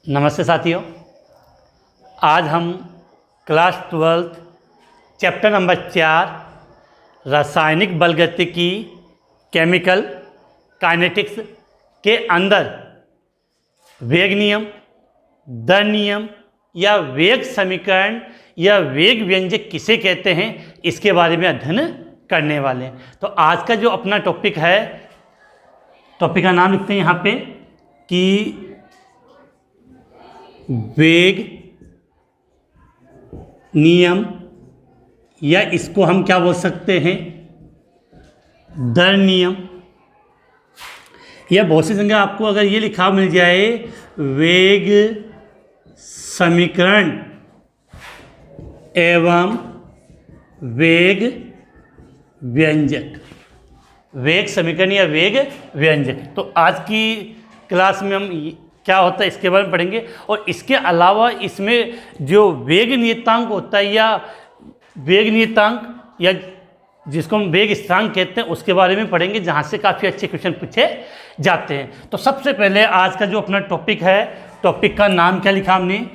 नमस्ते साथियों। आज हम क्लास 12 चैप्टर नंबर 4 रासायनिक बलगतिकी केमिकल काइनेटिक्स के अंदर वेग नियम, दर नियम या वेग समीकरण या वेग व्यंजक किसे कहते हैं इसके बारे में अध्ययन करने वाले हैं। तो आज का जो अपना टॉपिक है, टॉपिक का नाम लिखते हैं यहाँ पे कि वेग नियम, या इसको हम क्या बोल सकते हैं, दर नियम। या बहुत सी जगह आपको अगर ये लिखा मिल जाए वेग समीकरण एवं वेग व्यंजक, वेग समीकरण या वेग व्यंजक। तो आज की क्लास में हम क्या होता है इसके बारे में पढ़ेंगे, और इसके अलावा इसमें जो वेग नियतांक होता है या वेग नियतांक या जिसको हम वेग स्थिरांक कहते हैं उसके बारे में पढ़ेंगे, जहाँ से काफ़ी अच्छे क्वेश्चन पूछे जाते हैं। तो सबसे पहले आज का जो अपना टॉपिक है, टॉपिक का नाम क्या लिखा हमने,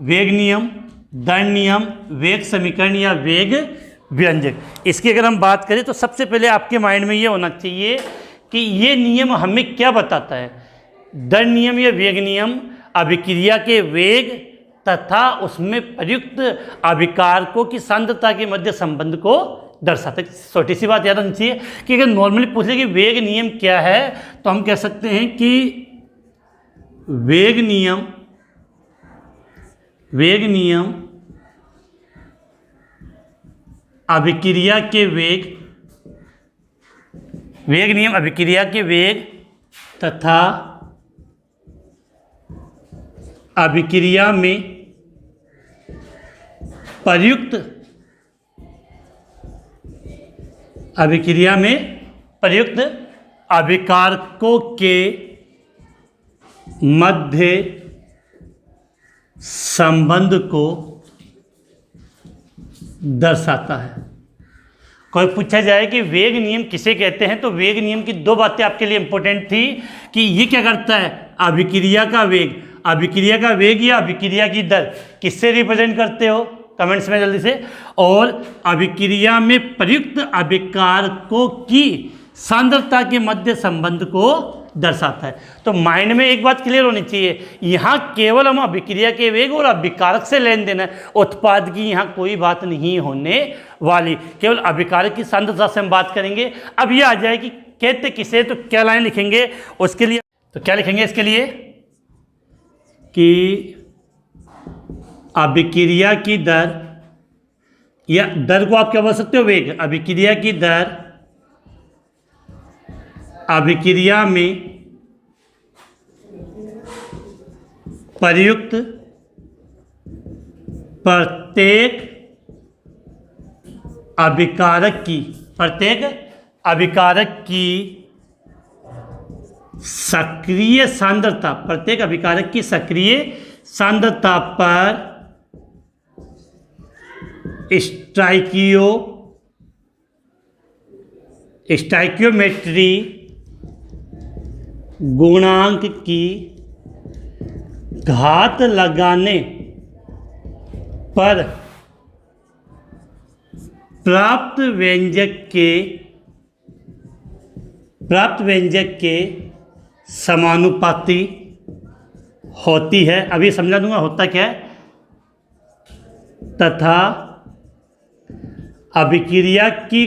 वेग नियम, दर नियम, वेग समीकरण या वेग व्यंजक। इसकी अगर हम बात करें तो सबसे पहले आपके माइंड में ये होना चाहिए कि ये नियम हमें क्या बताता है। दर नियम या वेग नियम अभिक्रिया के वेग तथा उसमें प्रयुक्त अभिकारकों की सांद्रता के मध्य संबंध को दर्शाता है। छोटी सी बात याद रखनी चाहिए कि अगर नॉर्मली पूछ ले कि वेग नियम क्या है तो हम कह सकते हैं कि वेग नियम अभिक्रिया के वेग तथा अभिक्रिया में प्रयुक्त अभिकारकों के मध्य संबंध को दर्शाता है। कोई पूछा जाए कि वेग नियम किसे कहते हैं तो वेग नियम की दो बातें आपके लिए इंपॉर्टेंट थी कि ये क्या करता है, अभिक्रिया का वेग या अभिक्रिया की दर किससे रिप्रेजेंट करते हो कमेंट्स में जल्दी से, और अभिक्रिया में प्रयुक्त अभिकारकों की सांद्रता के मध्य संबंध को दर्शाता है। तो माइंड में एक बात क्लियर होनी चाहिए, यहाँ केवल हम अभिक्रिया के वेग और अभिकारक से लेन देन है, उत्पाद की यहाँ कोई बात नहीं होने वाली, केवल अभिकारक की सांद्रता से हम बात करेंगे। अब ये आ जाए कि कहते किसे, तो क्या लाइन लिखेंगे उसके लिए, तो क्या लिखेंगे इसके लिए कि अभिक्रिया की दर, या दर को आप क्या बोल सकते हो, वेग। अभिक्रिया की दर अभिक्रिया में प्रयुक्त प्रत्येक अभिकारक की सक्रिय सांद्रता, प्रत्येक अभिकारक की सक्रिय सांद्रता पर स्टाइकियोमेट्री गुणांक की घात लगाने पर प्राप्त व्यंजक के समानुपाती होती है। अभी समझा दूंगा होता क्या है। तथा अभिक्रिया की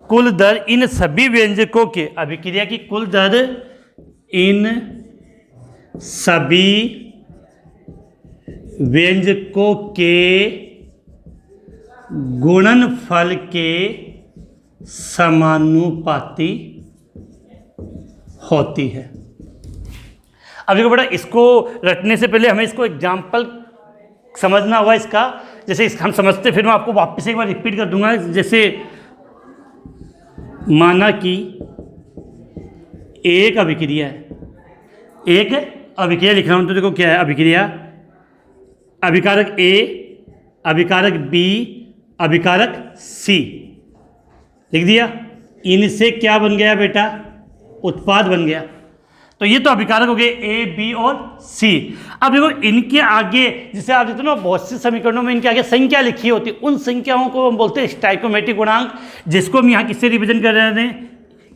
कुल दर इन सभी व्यंजकों के, अभिक्रिया की कुल दर इन सभी व्यंजकों के गुणनफल के समानुपाती होती है। अब देखो बेटा, इसको रटने से पहले हमें इसको एग्जाम्पल समझना होगा इसका। जैसे हम समझते, फिर मैं आपको वापस एक बार रिपीट कर दूंगा। जैसे माना कि एक अभिक्रिया है, लिख रहा हूं तो देखो क्या है अभिक्रिया, अभिकारक ए, अभिकारक बी, अभिकारक सी, लिख दिया। इनसे क्या बन गया बेटा? उत्पाद बन गया। तो ये तो अभिकारक हो गए ए, बी और सी। अब देखो इनके आगे, जैसे आप देखते हो ना बहुत से समीकरणों में इनके आगे संख्या लिखी होती है, उन संख्याओं को हम बोलते हैं स्टोइकोमेट्रिक गुणांक, जिसको हम यहाँ किससे रिविजन कर रहे हैं,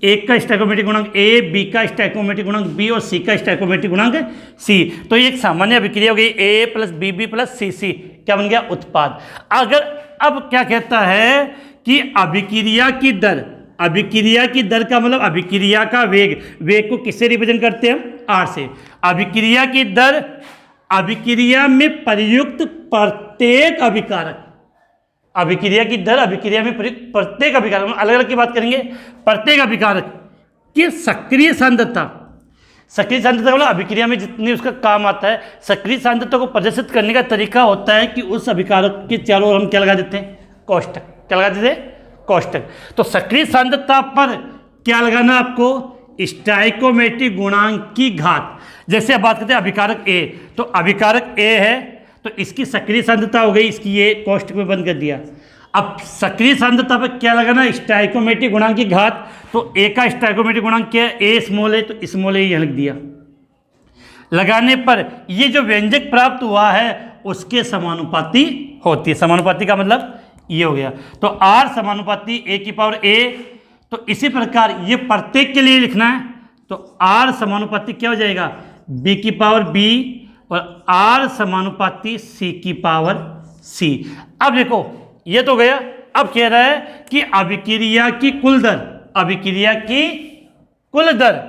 एक का स्टोइकोमेट्रिक गुणांक ए, बी का स्टोइकोमेट्रिक गुणांक बी और सी का स्टोइकोमेट्रिक गुणांक सी। तो ये एक सामान्य अभिक्रिया हो गई ए प्लस बी बी प्लस सी सी, क्या बन गया, उत्पाद। अगर अब क्या कहता है कि अभिक्रिया की दर, अभिक्रिया की दर का मतलब अभिक्रिया का वेग, वेग को किससे रिप्रेजेंट करते हैं हम, आर से। अभिक्रिया की दर, अभिक्रिया में प्रयुक्त प्रत्येक अभिकारक, अभिक्रिया की दर अभिक्रिया में प्रयुक्त प्रत्येक अभिकारक, अलग अलग की बात करेंगे, प्रत्येक अभिकारक की सक्रिय सांद्रता, सक्रिय सांद्रता मतलब अभिक्रिया में जितनी उसका काम आता है, सक्रिय सांद्रता को प्रदर्शित करने का तरीका होता है कि उस अभिकारक के चारों ओर हम क्या लगा देते हैं, कोष्टक, क्या लगा देते हैं, कोष्टक। तो सक्रिय सांद्रता पर क्या लगाना आपको, स्टोइकोमेट्रिक गुणांक की घात। जैसे अब बात करते हैं अभिकारक ए, तो अभिकारक ए है तो इसकी सक्रिय सांद्रता हो गई, इसकी ये कोष्टक में बंद कर दिया। अब सक्रिय सांद्रता पर क्या लगाना, स्टोइकोमेट्रिक गुणांक की घात। तो ए का स्टोइकोमेट्रिक गुणांक क्या है, ए स्मॉल है, तो स्मॉल ए यहाँ लिख दिया। लगाने पर ये जो व्यंजक प्राप्त हुआ है उसके समानुपाती होती है। समानुपाती का मतलब ये हो गया। तो आर समानुपाती ए की पावर ए। तो इसी प्रकार ये प्रत्येक के लिए लिखना है, तो आर समानुपाती क्या हो जाएगा, बी की पावर बी और आर समानुपाती सी की पावर सी। अब देखो ये तो गया। अब कह रहा है कि अभिक्रिया की कुल दर, अभिक्रिया की कुल दर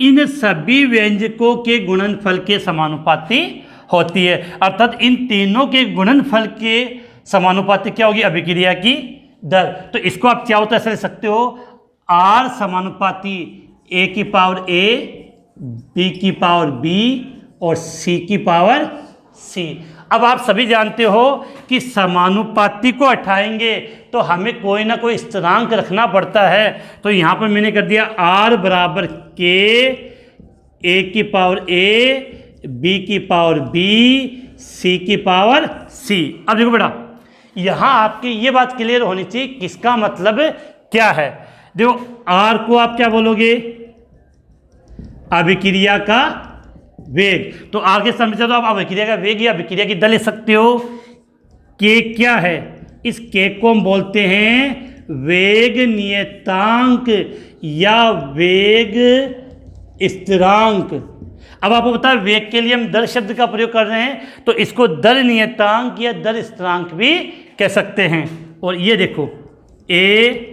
इन सभी व्यंजकों के गुणनफल के समानुपाती होती है। अर्थात इन तीनों के गुणनफल के समानुपाती क्या होगी, अभिक्रिया की दर। तो इसको आप क्या होता है ऐसे लिख सकते हो, आर समानुपाती ए की पावर ए, बी की पावर बी और सी की पावर सी। अब आप सभी जानते हो कि समानुपाती को हटाएंगे तो हमें कोई ना कोई स्थिरांक रखना पड़ता है। तो यहाँ पर मैंने कर दिया आर बराबर के, ए की पावर ए, बी की पावर बी, सी की पावर सी। अब देखो बेटा, यहाँ आपकी ये बात क्लियर होनी चाहिए किसका मतलब क्या है। देखो आर को आप क्या बोलोगे, अभिक्रिया का वेग। तो आर के सामने चलो आप अभिक्रिया का वेग या अभिक्रिया की दर लिख सकते हो। के क्या है, इस के को हम बोलते हैं वेग नियतांक या वेग स्थिरांक। अब आपको पता है वेग के लिए हम दर शब्द का प्रयोग कर रहे हैं, तो इसको दर नियतांक या दर स्थिरांक भी कह सकते हैं। और ये देखो ए,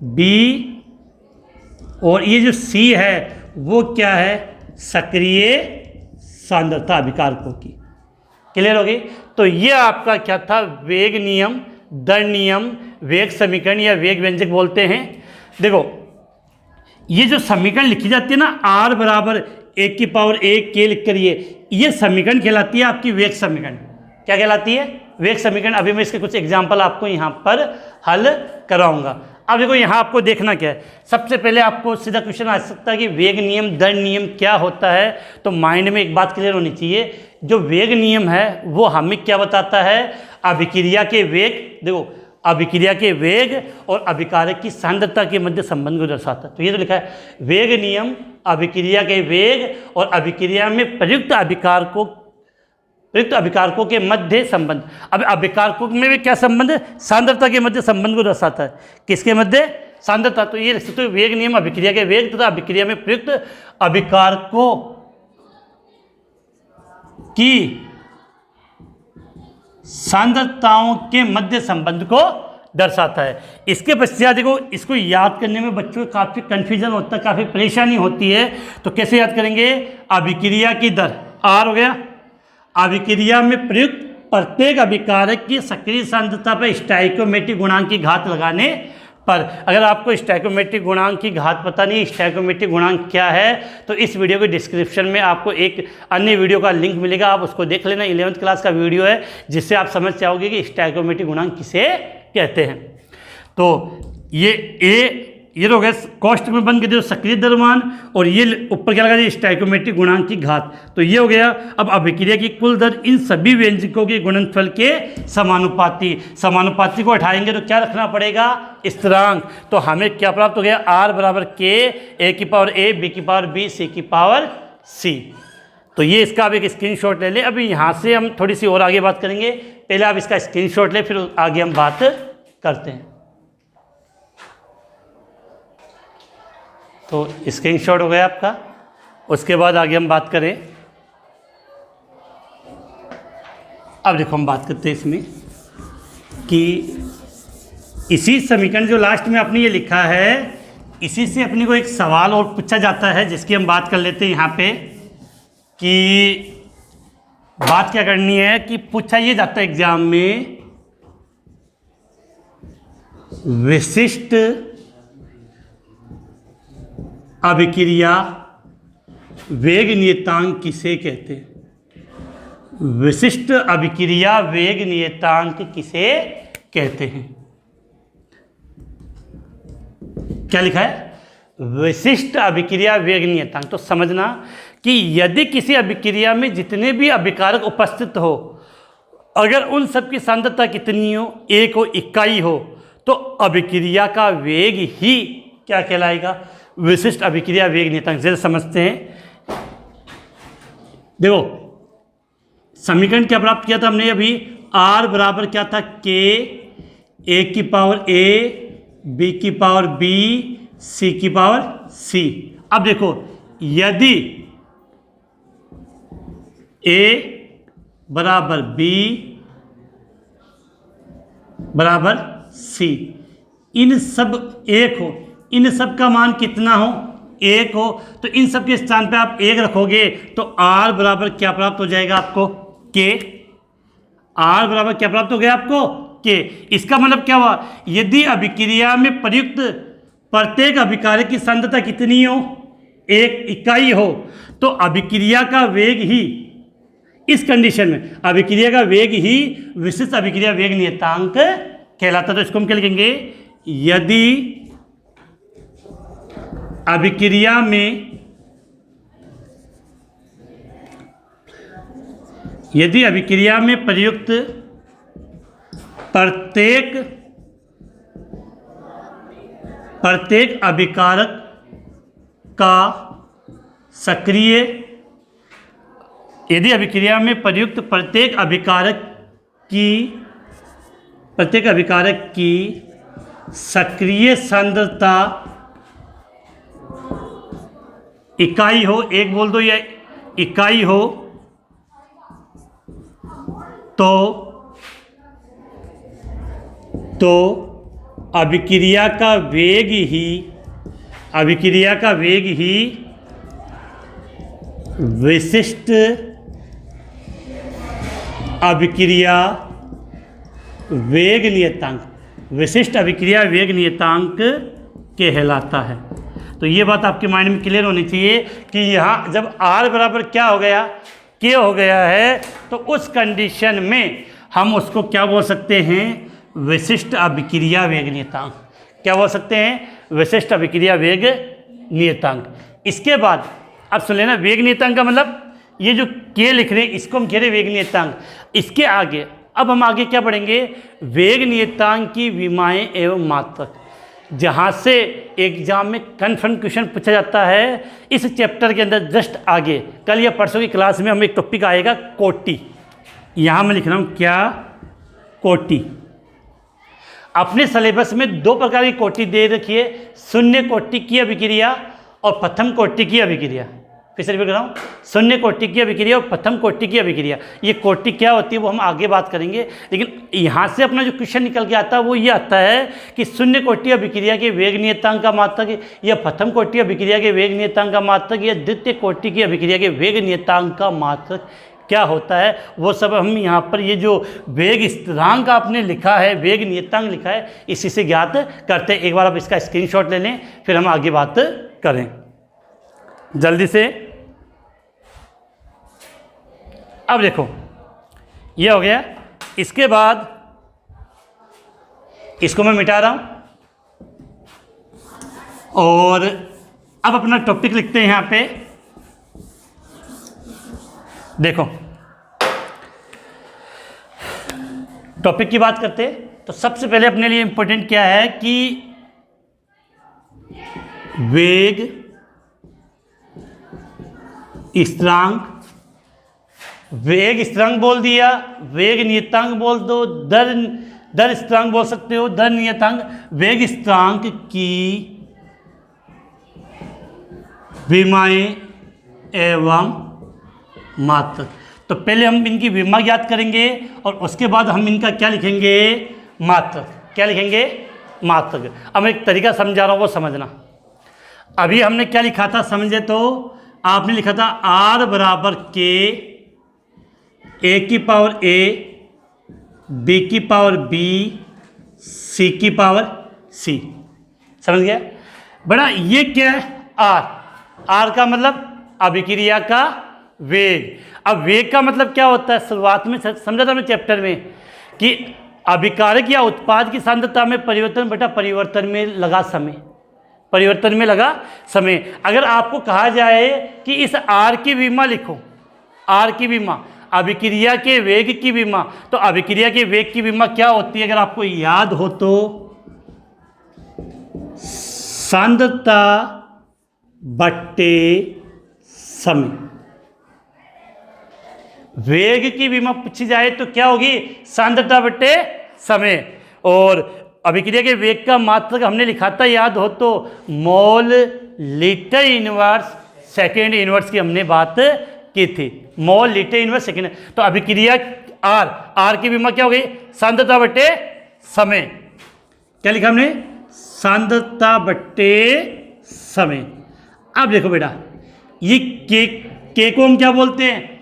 बी और ये जो सी है वो क्या है, सक्रिय सांद्रता अभिकारकों की। क्लियर हो गई। तो ये आपका क्या था, वेग नियम, दर नियम, वेग समीकरण या वेग व्यंजक बोलते हैं। देखो ये जो समीकरण लिखी जाती है ना, आर बराबर एक की पावर एक के लिख कर, ये समीकरण कहलाती है आपकी वेग समीकरण। क्या कहलाती है, वेग समीकरण। अभी मैं इसके कुछ एग्जाम्पल आपको यहाँ पर हल कराऊंगा। अब देखो यहाँ आपको देखना क्या है, सबसे पहले आपको सीधा क्वेश्चन आ सकता है कि वेग नियम दर नियम क्या होता है। तो माइंड में एक बात क्लियर होनी चाहिए, जो वेग नियम है वो हमें क्या बताता है, अभिक्रिया के वेग। देखो अभिक्रिया के वेग और अभिकारक की सांद्रता के मध्य संबंध को दर्शाता है। तो ये तो लिखा है वेग नियम अभिक्रिया के वेग और अभिक्रिया में प्रयुक्त अभिकारकों के मध्य संबंध। अब अभिकारकों में भी क्या संबंध है, सांद्रता के मध्य संबंध को दर्शाता है। किसके मध्य, सांद्रता। तो ये लिख सकते हो वेग नियम अभिक्रिया के वेग तथा अभिक्रिया में प्रयुक्त अभिकारकों की सांद्रताओं के मध्य संबंध को दर्शाता है। इसके पश्चात देखो, इसको याद करने में बच्चों को काफ़ी कन्फ्यूजन होता है, काफ़ी परेशानी होती है। तो कैसे याद करेंगे, अभिक्रिया की दर आर हो गया, अभिक्रिया में प्रयुक्त प्रत्येक अभिकारक की सक्रिय सांद्रता पर स्टोइकोमेट्रिक गुणांक की घात लगाने पर। अगर आपको स्टोइकोमेट्रिक गुणांक की घात पता नहीं, स्टोइकोमेट्रिक गुणांक क्या है, तो इस वीडियो के डिस्क्रिप्शन में आपको एक अन्य वीडियो का लिंक मिलेगा, आप उसको देख लेना। 11th क्लास का वीडियो है, जिससे आप समझ जाओगे कि स्टोइकोमेट्रिक गुणांक किसे कहते हैं। तो ये ए, ये तो हो गया कॉस्ट में बंद कर दिया सक्रिय द्रव्यमान, और ये ऊपर क्या लगा दिया स्टोइकोमेट्रिक गुणांक की घात। तो ये हो गया। अब अभिक्रिया की कुल दर इन सभी व्यंजकों के गुणनफल के समानुपाती। समानुपाती को हटाएंगे तो क्या रखना पड़ेगा, स्थिरांक। तो हमें क्या प्राप्त हो गया, आर बराबर के ए की पावर ए, बी की पावर बी, सी की पावर सी। तो ये इसका आप एक स्क्रीनशॉट ले लें। अभी यहाँ से हम थोड़ी सी और आगे बात करेंगे, पहले आप इसका स्क्रीनशॉट लें, फिर आगे हम बात करते हैं। तो स्क्रीनशॉट हो गया आपका। उसके बाद आगे हम बात करें। अब देखो हम बात करते हैं इसमें कि इसी समीकरण जो लास्ट में आपने ये लिखा है, इसी से अपने को एक सवाल और पूछा जाता है, जिसकी हम बात कर लेते हैं यहाँ पे। कि बात क्या करनी है कि पूछा ये जाता है एग्जाम में, विशिष्ट अभिक्रिया वेग नियतांक किसे कहते हैं। विशिष्ट अभिक्रिया वेग नियतांक किसे कहते हैं। क्या लिखा है, विशिष्ट अभिक्रिया वेग नियतांक। तो समझना कि यदि किसी अभिक्रिया में जितने भी अभिकारक उपस्थित हो, अगर उन सब की सांद्रता कितनी हो, एक हो, इकाई हो, तो अभिक्रिया का वेग ही क्या कहलाएगा, विशिष्ट अभिक्रिया वेग नियतांक। जैसे समझते हैं, देखो समीकरण क्या प्राप्त किया था हमने अभी, आर बराबर क्या था, के ए की पावर ए, बी की पावर बी, सी की पावर सी। अब देखो यदि ए बराबर बी बराबर सी, इन सब एक हो, इन सब का मान कितना हो, एक हो, तो इन सब के स्थान पे आप एक रखोगे तो आर बराबर क्या प्राप्त हो जाएगा आपको, के। आर बराबर क्या प्राप्त हो गया आपको, के। इसका मतलब क्या हुआ, यदि अभिक्रिया में प्रयुक्त प्रत्येक अभिकारक की सांद्रता कितनी हो, एक इकाई हो, तो अभिक्रिया का वेग ही, इस कंडीशन में अभिक्रिया का वेग ही विशिष्ट अभिक्रिया वेग नियतांक कहलाता है। तो इसको हम क्या लिखेंगे, यदि अभिक्रिया में प्रयुक्त प्रत्येक अभिकारक का सक्रिय, यदि अभिक्रिया में प्रयुक्त प्रत्येक अभिकारक की सक्रिय सांद्रता इकाई हो, एक बोल दो या इकाई हो, तो अभिक्रिया का वेग ही विशिष्ट अभिक्रिया वेग नियतांक कहलाता है। तो ये बात आपके माइंड में क्लियर होनी चाहिए कि यहाँ जब R बराबर क्या हो गया, K हो गया है, तो उस कंडीशन में हम उसको क्या बोल सकते हैं, विशिष्ट अभिक्रिया वेग नियतांक। क्या बोल सकते हैं, विशिष्ट अभिक्रिया वेग नियतांक। इसके बाद अब सुन लेना, वेग नियतांक का मतलब ये जो K लिख रहे हैं इसको हम कह रहे हैं वेग नियतांक। इसके आगे अब हम आगे क्या पढ़ेंगे, वेग नियतांक की विमाएं एवं मात्रक, जहाँ से एग्जाम में कन्फर्म क्वेश्चन पूछा जाता है। इस चैप्टर के अंदर जस्ट आगे कल या परसों की क्लास में हम एक टॉपिक आएगा कोटि। यहाँ मैं लिख रहा हूँ क्या, कोटि। अपने सिलेबस में दो प्रकार की कोटि दे रखी है, शून्य कोटि की अभिक्रिया और प्रथम कोटि की अभिक्रिया। फिर से रिपीट कर रहा हूँ, शून्य कोटि की अभिक्रिया और प्रथम कोटि की अभिक्रिया। ये कोटि क्या होती है वो हम आगे बात करेंगे, लेकिन यहाँ से अपना जो क्वेश्चन निकल के आता है वो ये आता है कि शून्य कोटि अभिक्रिया के वेग नियतांक का मात्रक, या प्रथम कोटि अभिक्रिया के वेग नियतांक का मात्रक, या द्वितीय कोटि की अभिक्रिया के वेग नियतांक का मात्रक क्या होता है, वो सब हम यहाँ पर ये जो वेग स्थिरांक आपने लिखा है, वेग नियतांक लिखा है, इसी से ज्ञात करते हैं। एक बार आप इसका स्क्रीनशॉट ले लें, फिर हम आगे बात करें जल्दी से। अब देखो ये हो गया। इसके बाद इसको मैं मिटा रहा हूँ। और अब अपना टॉपिक लिखते हैं यहाँ पे। देखो टॉपिक की बात करते हैं तो सबसे पहले अपने लिए इंपॉर्टेंट क्या है कि वेग स्थिरांक, वेग स्थिरांक बोल दिया, वेग नियतांक बोल दो, दर स्थिरांक बोल सकते हो, दर नियतांक। वेग स्थिरांक की विमाएं एवं मात्रक। तो पहले हम इनकी विमा ज्ञात करेंगे और उसके बाद हम इनका क्या लिखेंगे, मात्रक। क्या लिखेंगे, मात्रक। अब मैं एक तरीका समझा रहा हूँ, वो समझना। अभी हमने क्या लिखा था समझे तो, आपने लिखा था r बराबर के a की पावर a, b की पावर b, c की पावर c। समझ गया बड़ा। ये क्या है, r का मतलब अभिक्रिया का वेग। अब वेग का मतलब क्या होता है, शुरुआत में समझा था मैं चैप्टर में कि अभिकारक या उत्पाद की सांद्रता में परिवर्तन बटा परिवर्तन में लगा समय, परिवर्तन में लगा समय। अगर आपको कहा जाए कि इस आर की विमा लिखो, आर की विमा अभिक्रिया के वेग की विमा, तो अभिक्रिया के वेग की विमा क्या होती है अगर आपको याद हो तो, सांद्रता बट्टे समय। वेग की विमा पूछी जाए तो क्या होगी, सांद्रता बट्टे समय। और अभिक्रिया के वेग का मात्रक हमने लिखा था याद हो तो, mole litre inverse second inverse की हमने बात की थी, मोल लीटर इनवर्स सेकेंड। तो अभिक्रिया आर की विमा क्या हो गई, सांद्रता बट्टे समय। क्या लिखा हमने, सांद्रता बट्टे समय। अब देखो बेटा, ये के को हम क्या बोलते हैं,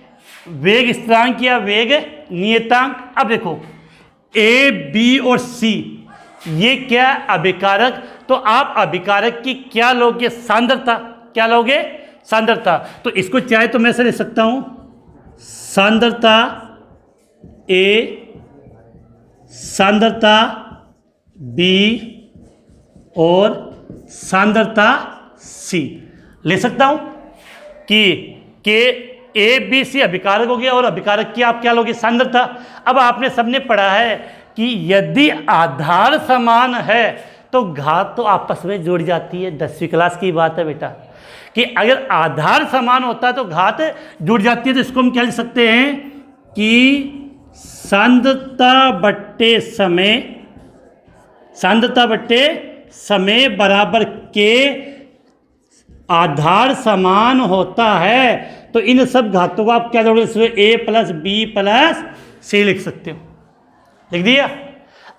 वेग स्थिरांक या वेग नियतांक। अब देखो ए बी और सी ये क्या अभिकारक, तो आप अभिकारक की क्या लोगे, सांद्रता। क्या लोगे, सांद्रता। तो इसको चाहे तो मैं ऐसे लिख सकता हूं, सांद्रता ए, सांद्रता बी और सांद्रता सी ले सकता हूं कि ए बी सी अभिकारक हो गया और अभिकारक की आप क्या लोगे, सांद्रता। अब आपने सबने पढ़ा है कि यदि आधार समान है तो घात तो आपस में जुड़ जाती है। 10वीं क्लास की बात है बेटा कि अगर आधार समान होता है तो घात जुड़ जाती है। तो इसको हम क्या लिख सकते हैं कि सांद्रता बट्टे समय, सांद्रता बट्टे समय बराबर के आधार समान होता है। तो इन सब घातों को आप क्या जोड़ोगे, इसमें a प्लस बी प्लस सी लिख सकते हो। लिख दिया।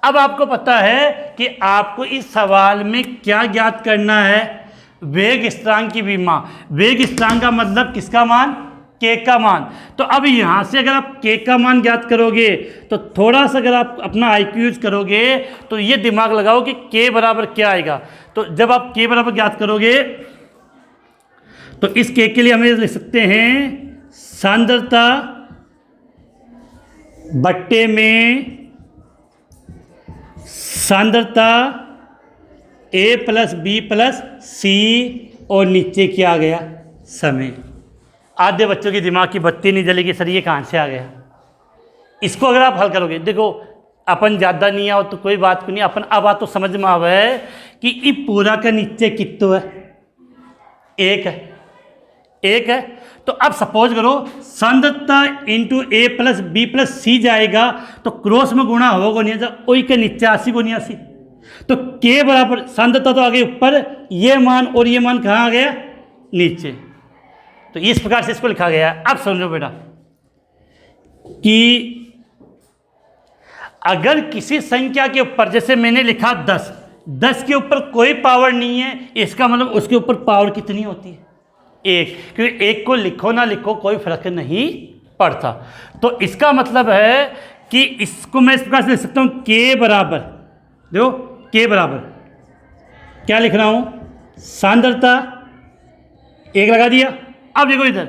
अब आपको पता है कि आपको इस सवाल में क्या ज्ञात करना है, वेग स्थिरांक की विमा। वेग स्थिरांक का मतलब किसका मान, के का मान। तो अब यहां से अगर आप के का मान ज्ञात करोगे तो थोड़ा सा अगर आप अपना IQ यूज करोगे तो ये दिमाग लगाओ कि के बराबर क्या आएगा। तो जब आप के बराबर ज्ञात करोगे तो इस के लिए हमें लिख सकते हैं सांद्रता बट्टे में सांद्रता a प्लस बी प्लस सी और नीचे क्या आ गया, समय। आधे बच्चों की दिमाग की बत्ती नहीं जलेगी, सर ये कहाँ से आ गया। इसको अगर आप हल करोगे, देखो अपन ज़्यादा नहीं आओ तो कोई बात नहीं, अपन अब आ तो समझ में आवा है कि ये पूरा का नीचे कितना है, एक है, एक है। तो अब सपोज करो सांद्रता इंटू ए प्लस बी प्लस सी जाएगा तो क्रॉस में गुणा होगा नहीं, वही के नीचे 80 को 89। तो के बराबर सांद्रता तो आ गई ऊपर, ये मान और ये मान कहाँ आ गया, नीचे। तो इस प्रकार से इसको लिखा गया है। अब समझो बेटा कि अगर किसी संख्या के ऊपर, जैसे मैंने लिखा 10, 10 के ऊपर कोई पावर नहीं है, इसका मतलब उसके ऊपर पावर कितनी होती है, एक। क्योंकि एक को लिखो ना लिखो कोई फर्क नहीं पड़ता। तो इसका मतलब है कि इसको मैं इस प्रकार से लिख सकता हूं, के बराबर, देखो के बराबर क्या लिख रहा हूं, सांद्रता, एक लगा दिया। अब देखो इधर,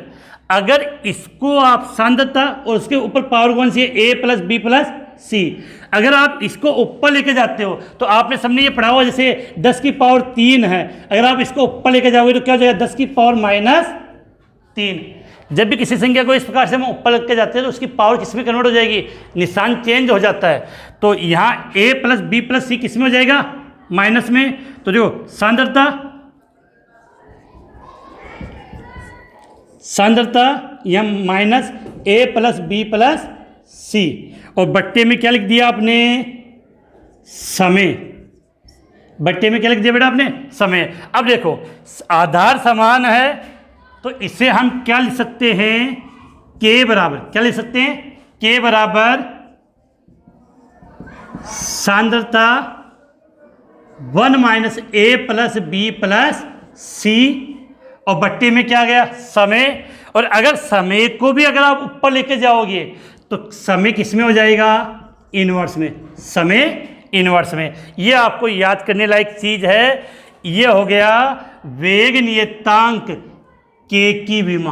अगर इसको आप सांद्रता और उसके ऊपर पावर कौन सी है, ए प्लस बी प्लस सी। अगर आप इसको ऊपर लेके जाते हो तो आपने समझे ये पढ़ा हुआ, जैसे 10 की पावर 3 है, अगर आप इसको ऊपर लेके जाओगे तो क्या हो जाएगा, 10 की पावर -3। जब भी किसी संख्या को इस प्रकार से हम ऊपर लेके जाते हैं तो उसकी पावर किस में कन्वर्ट हो जाएगी, निशान चेंज हो जाता है। तो यहाँ a + b + c किस में हो जाएगा, माइनस में। तो जो सांद्रता यह -a + b + c, और बट्टे में क्या लिख दिया आपने, समय। बट्टे में क्या लिख दिया बेटा आपने, समय। अब देखो आधार समान है तो इसे हम क्या लिख सकते हैं, k बराबर, क्या लिख सकते हैं, k बराबर सांद्रता 1 - a + b + c, और बट्टे में क्या आ गया, समय। और अगर समय को भी अगर आप ऊपर लेके जाओगे तो समय किस में हो जाएगा, इनवर्स में, समय इनवर्स में। ये आपको याद करने लायक चीज है। ये हो गया वेग नियतांक k की विमा।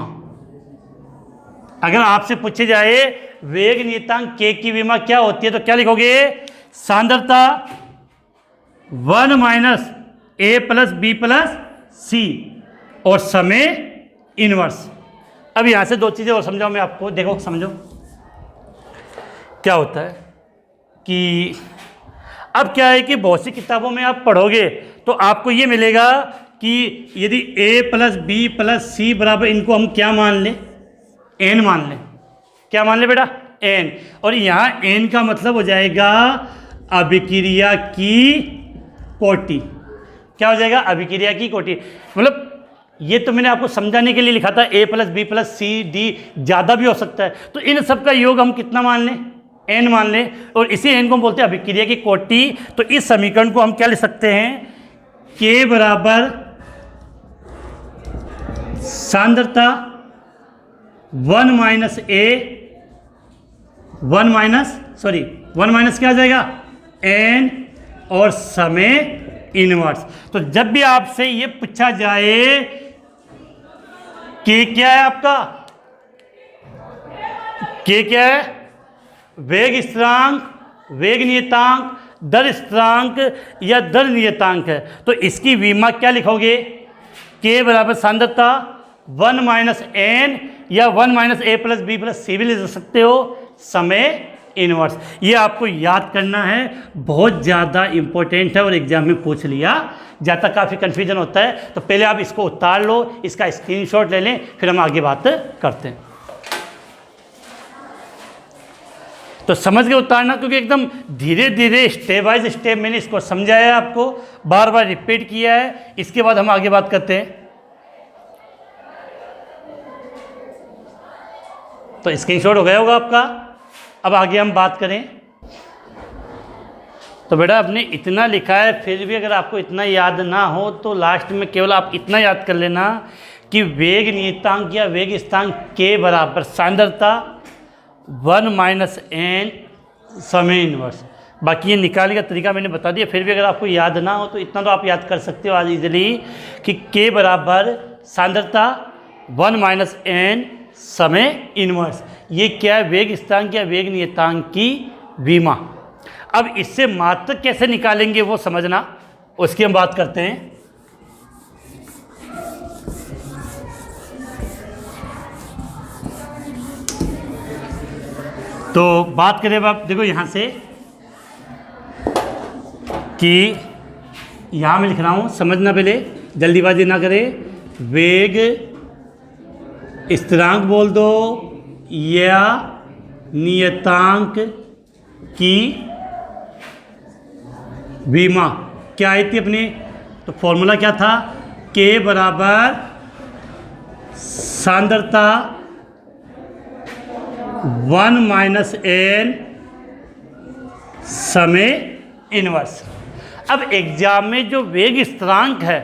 अगर आपसे पूछे जाए वेग नियतांक k की विमा क्या होती है तो क्या लिखोगे, सांद्रता 1 - a + b + c और समय इनवर्स। अब यहां से दो चीजें और समझाऊं मैं आपको, देखो समझो क्या होता है कि अब क्या है कि बहुत सी किताबों में आप पढ़ोगे तो आपको ये मिलेगा कि यदि a + b + c बराबर, इनको हम क्या मान लें, n मान लें। क्या मान लें बेटा, n। और यहाँ n का मतलब हो जाएगा अभिक्रिया की कोटि। क्या हो जाएगा, अभिक्रिया की कोटि। मतलब ये तो मैंने आपको समझाने के लिए लिखा था, a + b + c d ज़्यादा भी हो सकता है, तो इन सब का योग हम कितना मान लें, n मान लें, और इसी n को हम बोलते हैं अभिक्रिया की कोटि। तो इस समीकरण को हम क्या लिख सकते हैं, k बराबर सांद्रता 1 - a 1 - क्या आ जाएगा, n, और समय इनवर्स। तो जब भी आपसे ये पूछा जाए k क्या है आपका, k क्या है, वेग स्थिरांक, वेग नियतांक, दर स्थिरांक या दर नियतांक है, तो इसकी विमा क्या लिखोगे, k बराबर सांद्रता 1 - n या 1 - a + b + c भी ले सकते हो, समय इनवर्स। ये आपको याद करना है, बहुत ज़्यादा इंपॉर्टेंट है और एग्जाम में पूछ लिया जाता, काफ़ी कन्फ्यूजन होता है। तो पहले आप इसको उतार लो, इसका स्क्रीनशॉट ले लें, फिर हम आगे बात करते हैं। तो समझ के उतारना, क्योंकि एकदम धीरे धीरे स्टेप बाय स्टेप मैंने इसको समझाया है, आपको बार बार रिपीट किया है। इसके बाद हम आगे बात करते हैं। तो स्क्रीनशॉट हो गया होगा आपका। अब आगे हम बात करें। तो बेटा आपने इतना लिखा है, फिर भी अगर आपको इतना याद ना हो तो लास्ट में केवल आप इतना याद कर लेना कि वेग नियतांक या वेग स्थिरांक k बराबर सांद्रता 1 - n समय इनवर्स। बाकी ये निकालने का तरीका मैंने बता दिया, फिर भी अगर आपको याद ना हो तो इतना तो आप याद कर सकते हो आज इजीली कि k बराबर सांद्रता 1 - n समय इनवर्स। ये क्या है, वेग स्थिरांक या वेग नियतांक की विमा। अब इससे मात्रक कैसे निकालेंगे वो समझना, उसकी हम बात करते हैं। तो बात करें आप, देखो यहां से कि यहां मैं लिख रहा हूं, समझना पहले, जल्दीबाजी ना करें। वेग स्थिरांक बोल दो या नियतांक की विमा क्या आई थी अपनी, तो फॉर्मूला क्या था, k बराबर सांद्रता 1 - n समय इनवर्स। अब एग्जाम में जो वेग स्थिरांक है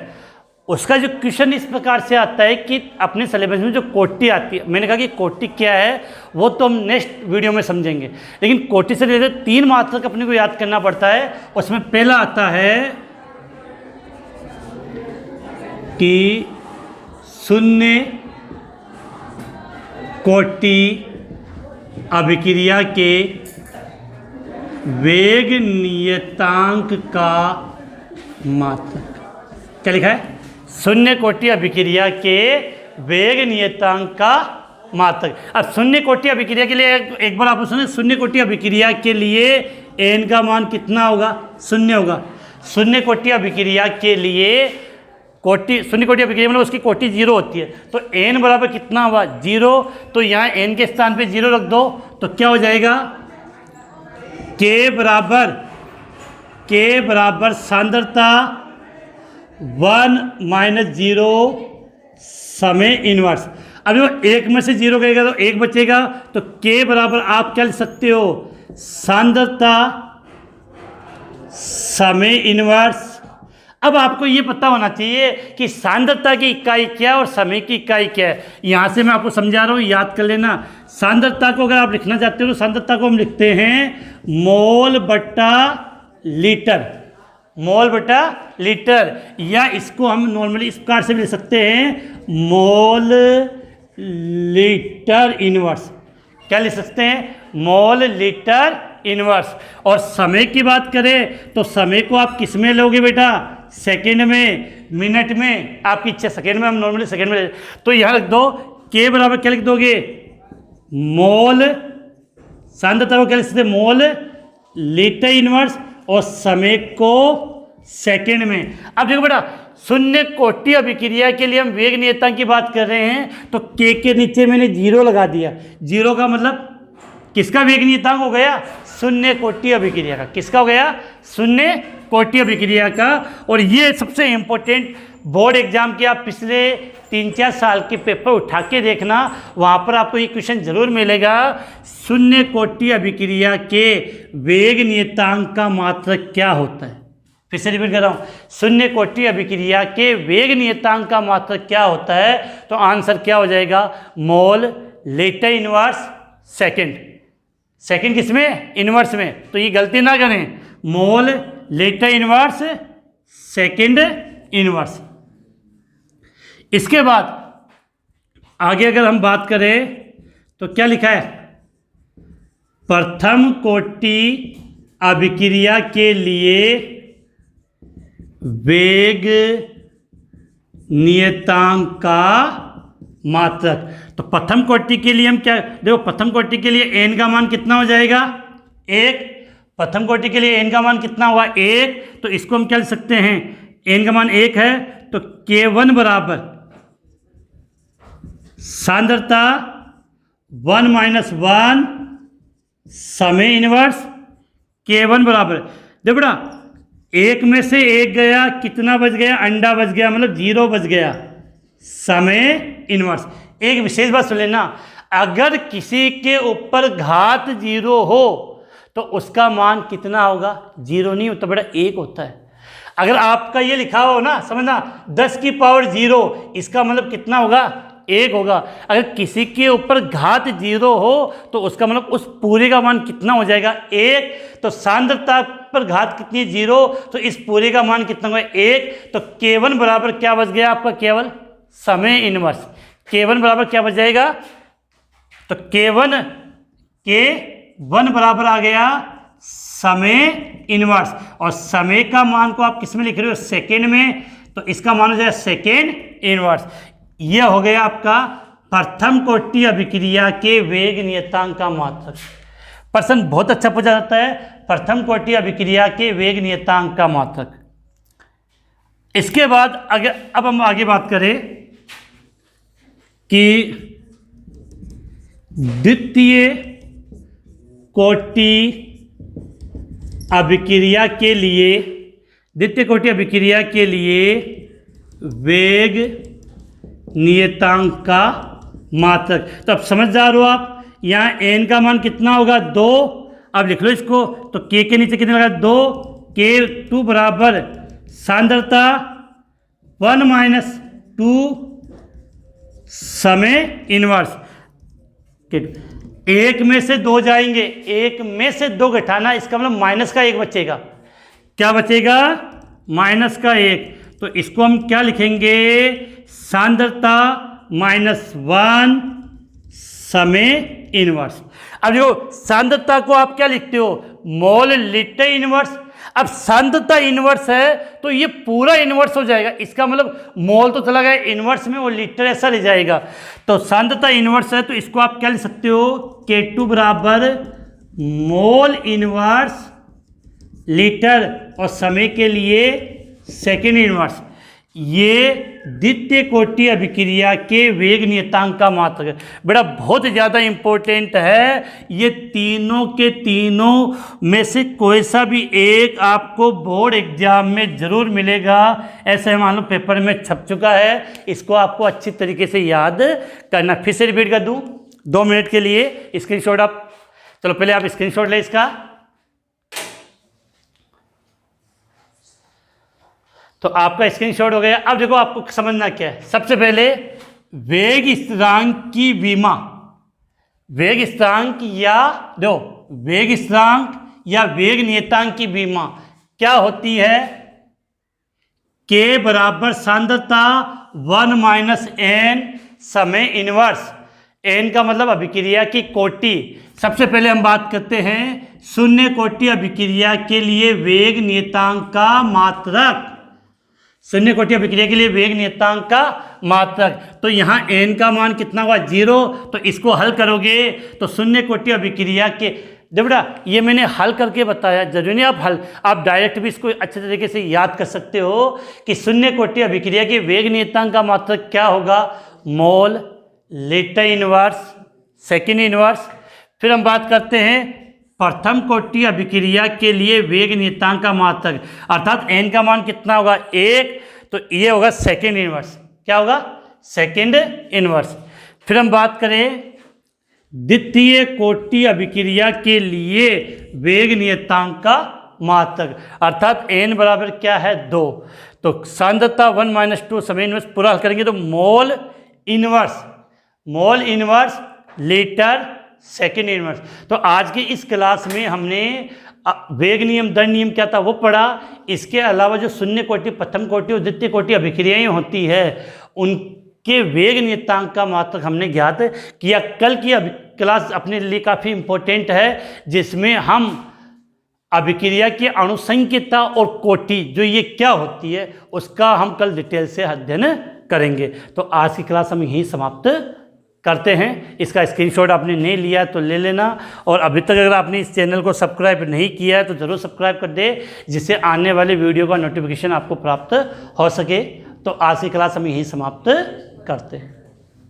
उसका जो क्वेश्चन इस प्रकार से आता है कि अपने सिलेबस में जो कोटि आती है, मैंने कहा कि कोटि क्या है वो तो हम नेक्स्ट वीडियो में समझेंगे, लेकिन कोटि से रिलेटेड 3 मात्रक अपने को याद करना पड़ता है। उसमें पहला आता है कि शून्य कोटि अभिक्रिया के वेग नियतांक का मात्रक। क्या लिखा है? शून्य कोटि अभिक्रिया के वेग नियतांक का मात्रक। अब शून्य कोटि अभिक्रिया के लिए एक बार आप सुने, शून्य कोटि अभिक्रिया के लिए n का मान कितना होगा? शून्य होगा। शून्य कोटि अभिक्रिया के लिए शून्य कोटि अभिक्रिया मतलब उसकी कोटि जीरो होती है, तो n बराबर कितना हुआ? जीरो। तो यहाँ n के स्थान पे जीरो रख दो तो क्या हो जाएगा? k बराबर सांद्रता 1 - 0 समय इनवर्स। अब जो एक में से जीरो गएगा तो एक बचेगा, तो k बराबर आप क्या लिख सकते हो? सांद्रता समय इनवर्स। अब आपको ये पता होना चाहिए कि सांद्रता की इकाई क्या है और समय की इकाई क्या है। यहाँ से मैं आपको समझा रहा हूँ, याद कर लेना। सांद्रता को अगर आप लिखना चाहते हो तो सांद्रता को हम लिखते हैं मोल बटा लीटर, मोल बटा लीटर, या इसको हम नॉर्मली इस प्रकार से भी लिख सकते हैं मोल लीटर इनवर्स। क्या लिख सकते हैं? Mole litre inverse. और समय की बात करें तो समय को आप किस में लोगे बेटा? सेकंड में, मिनट में, आपकी इच्छा। सेकंड में हम नॉर्मली सेकंड में तो यहाँ रख दो k बराबर क्या लिख दोगे? मोल, सांद्रता को क्या लिख सकते? मोल लीटर इनवर्स, और समय को सेकंड में। अब देखो बेटा, शून्य कोटि अभिक्रिया के लिए हम वेग नियतांक की बात कर रहे हैं, तो k के नीचे मैंने जीरो लगा दिया। जीरो का मतलब किसका वेग नियतांक हो गया? शून्य कोटि अभिक्रिया का। किसका हो गया? शून्य कोटि अभिक्रिया का। और ये सबसे इंपॉर्टेंट बोर्ड एग्जाम के आप पिछले 3-4 साल के पेपर उठा के देखना, वहाँ पर आपको ये क्वेश्चन जरूर मिलेगा। शून्य कोटि अभिक्रिया के वेग नियतांक का मात्रक क्या होता है? फिर से रिपीट कर रहा हूँ, शून्य कोटि अभिक्रिया के वेग नियतांक का मात्रक क्या होता है? तो आंसर क्या हो जाएगा? Mole litre inverse second. Second किसमें? इनवर्स में। तो ये गलती ना करें, mole litre inverse second inverse. इसके बाद आगे अगर हम बात करें तो क्या लिखा है? प्रथम कोटि अभिक्रिया के लिए वेग नियतांक का मात्रक। तो प्रथम कोटि के लिए हम क्या देखो, प्रथम कोटि के लिए n का मान कितना हो जाएगा? 1। प्रथम कोटि के लिए n का मान कितना हुआ? 1। तो इसको हम क्या लिख सकते हैं? n का मान 1 है तो k1 बराबर सांद्रता 1 - 1 समय इनवर्स k1 बराबर। देखो बेटा, एक में से एक गया, कितना बच गया? अंडा बच गया, मतलब जीरो बच गया, समय इनवर्स। एक विशेष बात सुन लेना, अगर किसी के ऊपर घात जीरो हो तो उसका मान कितना होगा? जीरो नहीं होता बेटा, 1 होता है। अगर आपका ये लिखा हो ना, समझना 10 की पावर 0, इसका मतलब कितना होगा? 1 होगा। अगर किसी के ऊपर घात 0 हो तो उसका मतलब उस पूरे का मान कितना हो जाएगा? 1। तो सांद्रता पर घात कितनी है? 0, तो इस पूरे का मान कितना होगा? 1। तो k1 बराबर क्या बच गया आपका? केवल समय इनवर्स। k1 बराबर क्या बच जाएगा? तो k1 बराबर आ गया समय इनवर्स, और समय का मान को आप किस में लिख रहे हो? सेकेंड में, तो इसका मान हो जाएगा सेकेंड इनवर्स। यह हो गया आपका प्रथम कोटि अभिक्रिया के वेग नियतांक का मात्रक। प्रश्न बहुत अच्छा पूछा जाता है, प्रथम कोटि अभिक्रिया के वेग नियतांक का मात्रक। इसके बाद अब हम आगे बात करें कि द्वितीय कोटि अभिक्रिया के लिए वेग नियतांक का मात्रक। तो अब समझदार हो आप, यहाँ n का मान कितना होगा? 2। अब लिख लो इसको, तो k के नीचे कितने लगा? 2। k2 बराबर सांद्रता 1 - 2 समय इनवर्स। एक में से 2 जाएंगे, एक में से 2 घटाना, इसका मतलब माइनस का 1 बचेगा। क्या बचेगा? माइनस का 1। तो इसको हम क्या लिखेंगे? सांद्रता -1 समय इनवर्स। अब देखो, सांद्रता को आप क्या लिखते हो? Mole litre inverse. अब सांद्रता इनवर्स है तो ये पूरा इनवर्स हो जाएगा, इसका मतलब मोल तो चला गया इनवर्स में, वो लीटर ऐसा ले जाएगा। तो सांद्रता इनवर्स है तो इसको आप क्या लिख सकते हो, K2 बराबर मोल इनवर्स लीटर और समय के लिए सेकेंड इनवर्स। ये द्वितीय कोटि अभिक्रिया के वेग नियतांक का मात्रक है। बेटा बहुत ज़्यादा इम्पोर्टेंट है, ये तीनों के तीनों में से कोई सा भी एक आपको बोर्ड एग्जाम में ज़रूर मिलेगा। ऐसे मान लो पेपर में छप चुका है, इसको आपको अच्छी तरीके से याद करना। फिर से रिपीट कर दूँ 2 मिनट के लिए, स्क्रीनशॉट आप, चलो पहले आप स्क्रीनशॉट ले इसका। तो आपका स्क्रीनशॉट हो गया। अब देखो आपको समझना क्या है, सबसे पहले वेग स्थिरांक की विमा, वेग स्थिरांक या दो वेग स्थिरांक या वेग नियतांक की विमा क्या होती है, K बराबर सांद्रता 1 माइनस n समय इनवर्स। n का मतलब अभिक्रिया की कोटि। सबसे पहले हम बात करते हैं शून्य कोटि अभिक्रिया के लिए वेग नियतांक का मात्रक, शून्य कोटि अभिक्रिया के लिए वेग नियतांक का मात्रक। तो यहाँ n का मान कितना हुआ 0, तो इसको हल करोगे तो शून्य कोटि अभिक्रिया के, देखो बेटा ये मैंने हल करके बताया, जरूरी नहीं आप डायरेक्ट भी इसको अच्छे तरीके से याद कर सकते हो कि शून्य कोटि अभिक्रिया के वेग नियतांक का मात्रक क्या होगा, mole litre inverse second inverse. फिर हम बात करते हैं प्रथम कोटि अभिक्रिया के लिए वेग नियतांक का मात्रक, अर्थात n का मान कितना होगा 1, तो ये होगा सेकेंड इनवर्स। क्या होगा, सेकेंड इनवर्स। फिर हम बात करें द्वितीय कोटि अभिक्रिया के लिए वेग नियतांक का मात्रक, अर्थात n बराबर क्या है 2, तो सांद्रता 1 माइनस 2 समय इनवर्स पूरा हल करेंगे तो mole inverse litre second inverse. तो आज के इस क्लास में हमने वेग नियम दंड नियम क्या था वो पढ़ा। इसके अलावा जो शून्य कोटि प्रथम कोटि और द्वितीय कोटि अभिक्रियाएं होती है उनके वेग नियतांक का मात्रक हमने ज्ञात किया। कल की क्लास अपने लिए काफ़ी इम्पोर्टेंट है, जिसमें हम अभिक्रिया की अणुसंख्यता और कोटि जो ये क्या होती है उसका हम कल डिटेल से अध्ययन करेंगे। तो आज की क्लास हम यहीं समाप्त करते हैं। इसका स्क्रीनशॉट आपने नहीं लिया तो ले लेना, और अभी तक अगर आपने इस चैनल को सब्सक्राइब नहीं किया है तो ज़रूर सब्सक्राइब कर दे, जिससे आने वाले वीडियो का नोटिफिकेशन आपको प्राप्त हो सके। तो आज की क्लास हम यहीं समाप्त करते हैं।